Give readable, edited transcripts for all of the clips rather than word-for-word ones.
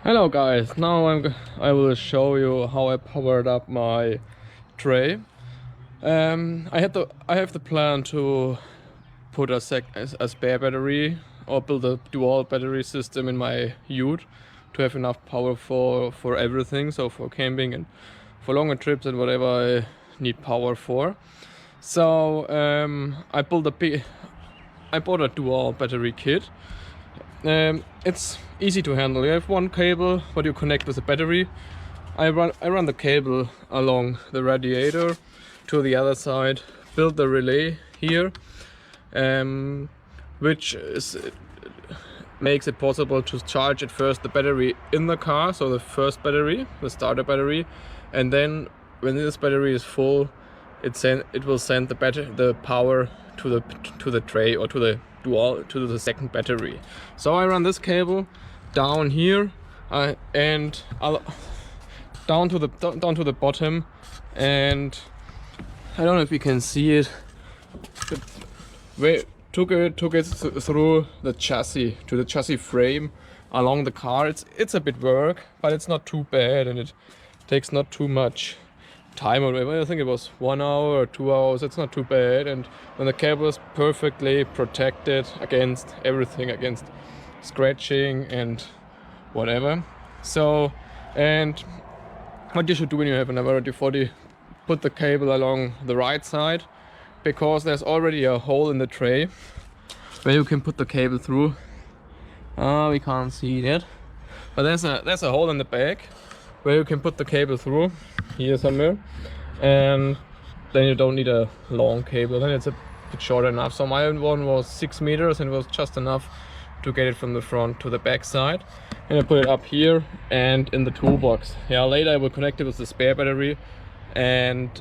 Hello guys, now I will show you how I powered up my tray. I have the plan to put a spare battery or build a dual battery system in my ute to have enough power for everything, so for camping and for longer trips and whatever I need power for. So I bought a dual battery kit. It's easy to handle. You have one cable what you connect with the battery. I run the cable along the radiator to the other side, build the relay here, which makes it possible to charge at first the battery in the car, so the first battery, the starter battery, and then when this battery is full, it will send the power to the tray or to the second battery. So I run this cable down here and down to the bottom, and I don't know if you can see it. Took it through the chassis to the chassis frame along the car. It's a bit work, but it's not too bad, and it takes not too much time or whatever. I think it was 1 hour or 2 hours. It's not too bad, and when the cable is perfectly protected against everything, against scratching and whatever. So, and what you should do when you have an Average 40, put the cable along the right side, because there's already a hole in the tray where you can put the cable through. We can't see that, but there's a hole in the back where you can put the cable through here somewhere, and then you don't need a long cable, then it's a bit short enough. So my one was 6 meters and it was just enough to get it from the front to the back side, and I put it up here and in the toolbox. Yeah, later I will connect it with the spare battery and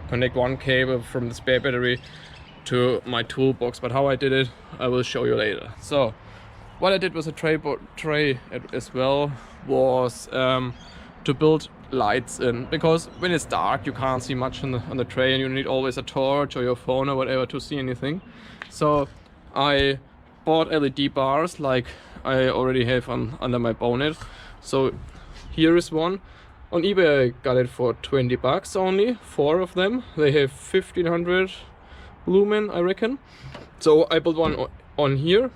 connect one cable from the spare battery to my toolbox. But how I did it, I will show you later. So what I did with the tray as well was to build lights in, because when it's dark you can't see much on the tray, and you need always a torch or your phone or whatever to see anything. So I bought LED bars like I already have under my bonnet. So here is one. On eBay I got it for 20 bucks only, 4 of them. They have 1500 lumen, I reckon. So I built one on here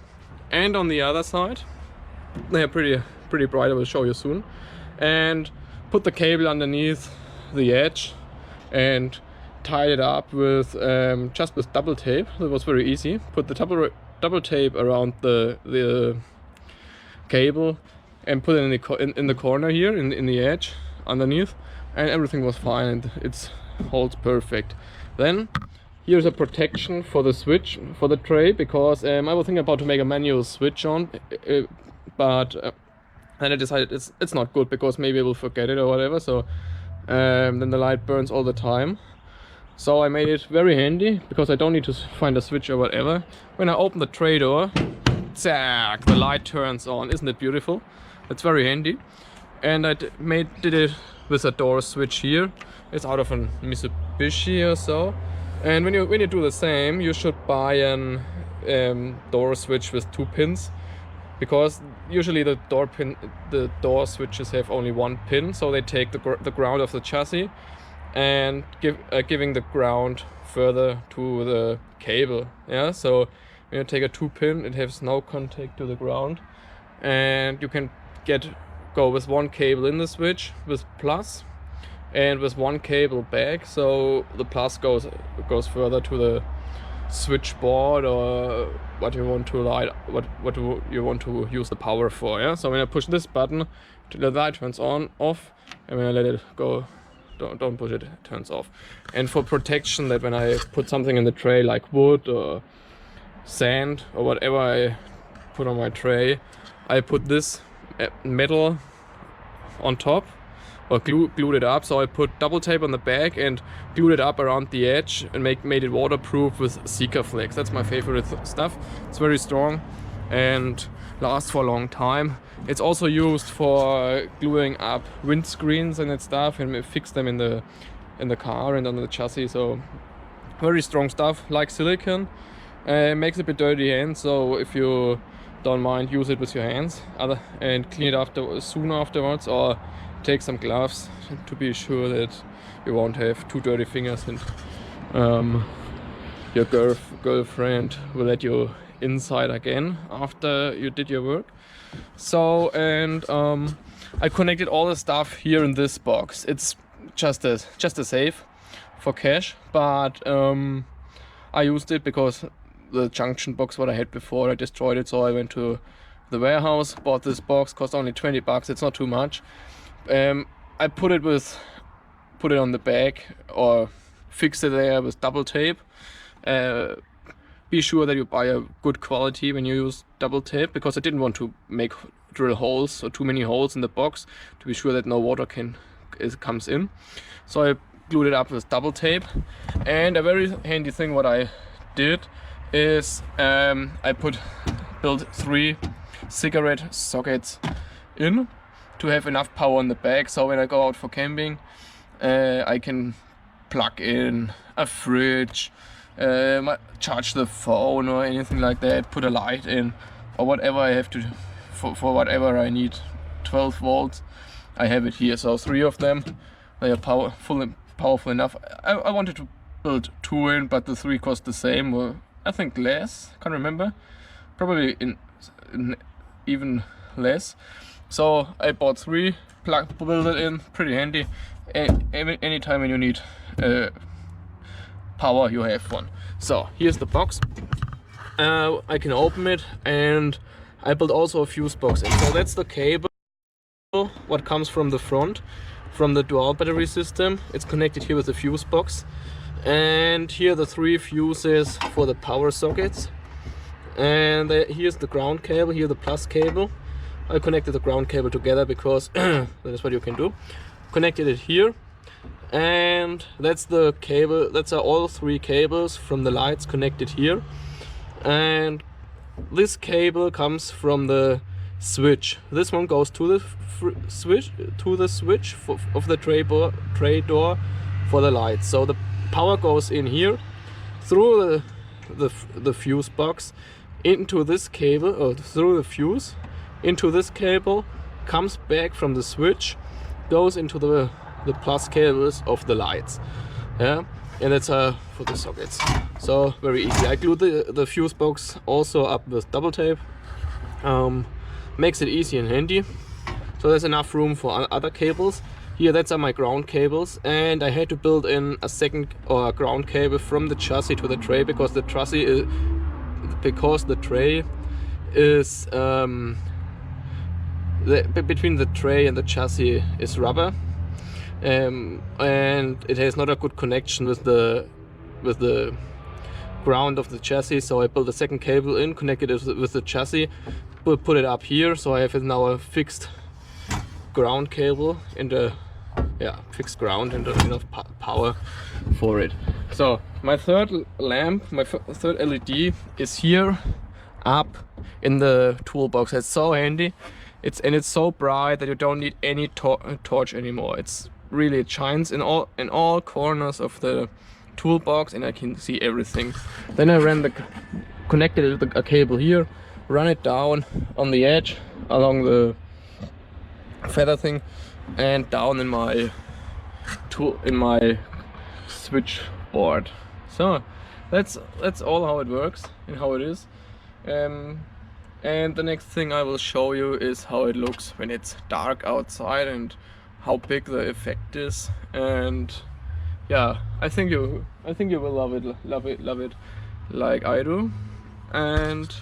and on the other side. They are pretty bright, I will show you soon. And put the cable underneath the edge and tied it up with just with double tape. It was very easy. Put the double tape around the cable and put it in the corner here in the edge underneath, and everything was fine, and it holds perfect. Then here's a protection for the switch for the tray, because I was thinking about to make a manual switch on, but then I decided it's not good, because maybe I will forget it or whatever. So then the light burns all the time. So I made it very handy, because I don't need to find a switch or whatever. When I open the tray door, zack, the light turns on. Isn't it beautiful? It's very handy. And I did it with a door switch here. It's out of a Mitsubishi or so. And when you do the same, you should buy an door switch with 2 pins, because usually the door switches have only 1 pin, so they take the ground of the chassis and giving the ground further to the cable. Yeah, so when you take a 2 pin, it has no contact to the ground, and you can go with 1 cable in the switch with plus, and with 1 cable back, so the plus goes further to the switchboard or what you want to you want to use the power for. Yeah, so when I push this button, the light turns off, and when I let it go, don't push it, it turns off. And for protection, that when I put something in the tray like wood or sand or whatever I put on my tray, I put this metal on top, or glued it up. So I put double tape on the back and glued it up around the edge and made it waterproof with Sikaflex. That's my favorite stuff. It's very strong and lasts for a long time. It's also used for gluing up windscreens and that stuff, and fix them in the car and on the chassis. So very strong stuff, like silicone. Makes a bit dirty hands, so if you don't mind, use it with your hands and clean it soon afterwards, or take some gloves to be sure that you won't have too dirty fingers and your girlfriend will let you inside again after you did your work. So, and I connected all the stuff here in this box. It's just a safe for cash, but I used it because the junction box what I had before, I destroyed it, so I went to the warehouse, bought this box, cost only 20 bucks, it's not too much. I put it on the back or fixed it there with double tape. Be sure that you buy a good quality when you use double tape, because I didn't want to drill holes or too many holes in the box, to be sure that no water comes in. So I glued it up with double tape. And a very handy thing what I did is I built 3 cigarette sockets in to have enough power on the back, so when I go out for camping I can plug in a fridge, charge the phone or anything like that, put a light in or whatever I have to for whatever I need. 12 volts, I have it here, so 3 of them, they are powerful enough. I wanted to build 2 in, but the 3 cost the same, or I think less, can't remember, probably in even less. So I bought 3, built it in, pretty handy. Anytime when you need power, you have one. So here's the box. I can open it, and I built also a fuse box in. So that's the cable what comes from the front, from the dual battery system. It's connected here with the fuse box, and here are the 3 fuses for the power sockets. And here's the ground cable, here the plus cable. I connected the ground cable together because that is what you can do. Connected it here, and that's the cable. That's all 3 cables from the lights connected here. And this cable comes from the switch. This one goes to the switch of the tray door for the lights. So the power goes in here through the fuse box into this cable, or through the fuse into this cable, comes back from the switch, goes into the plus cables of the lights. Yeah, and that's for the sockets. So very easy. I glued the fuse box also up with double tape. Makes it easy and handy. So there's enough room for other cables. Here, that's my ground cables, and I had to build in a second ground cable from the chassis to the tray, because the tray is between the tray and the chassis is rubber, and it has not a good connection with the ground of the chassis. So I built a second cable in, connected it with the chassis, put it up here, so I have now a fixed ground cable and fixed ground and enough power for it. So my third lamp, my third LED is here up in the toolbox. It's so handy. It's so bright that you don't need any torch anymore. It shines in all corners of the toolbox, and I can see everything. Then I connected a cable here, run it down on the edge along the feather thing, and down in my switchboard. So that's all how it works and how it is. And the next thing I will show you is how it looks when it's dark outside and how big the effect is. And yeah, I think you will love it like I do. And